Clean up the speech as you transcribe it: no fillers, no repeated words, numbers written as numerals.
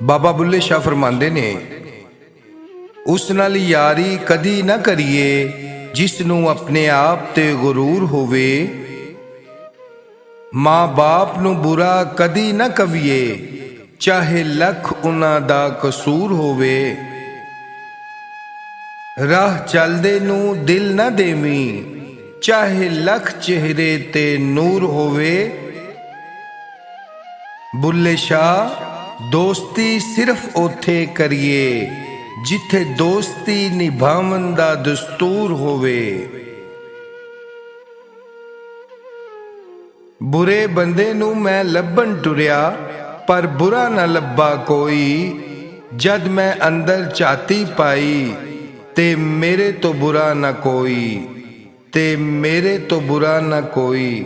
ਬਾਬਾ ਬੁੱਲੇ ਸ਼ਾਹ ਫਰਮਾਉਂਦੇ ਨੇ, ਉਸ ਨਾਲ ਯਾਰੀ ਕਦੀ ਨਾ ਕਰੀਏ ਜਿਸ ਨੂੰ ਆਪਣੇ ਆਪ ਤੇ ਗੁਰੂਰ ਹੋਵੇ। ਮਾਂ ਬਾਪ ਨੂੰ ਬੁਰਾ ਕਦੀ ਨਾ ਕਵੀਏ, ਚਾਹੇ ਲੱਖ ਉਹਨਾਂ ਦਾ ਕਸੂਰ ਹੋਵੇ। ਰਾਹ ਚੱਲਦੇ ਨੂੰ ਦਿਲ ਨਾ ਦੇਵੀਂ, ਚਾਹੇ ਲੱਖ ਚਿਹਰੇ ਤੇ ਨੂਰ ਹੋਵੇ। ਬੁੱਲੇ ਸ਼ਾਹ, ਦੋਸਤੀ ਸਿਰਫ ਉੱਥੇ ਕਰੀਏ ਜਿੱਥੇ ਦੋਸਤੀ ਨਿਭਾਉਣ ਦਾ ਦਸਤੂਰ ਹੋਵੇ। ਬੁਰੇ ਬੰਦੇ ਨੂੰ ਮੈਂ ਲੱਭਣ ਟੁਰਿਆ, ਪਰ ਬੁਰਾ ਨਾ ਲੱਭਾ ਕੋਈ। ਜਦ ਮੈਂ ਅੰਦਰ ਝਾਤੀ ਪਾਈ, ਤੇ ਮੇਰੇ ਤੋਂ ਬੁਰਾ ਨਾ ਕੋਈ, ਤੇ ਮੇਰੇ ਤੋਂ ਬੁਰਾ ਨਾ ਕੋਈ।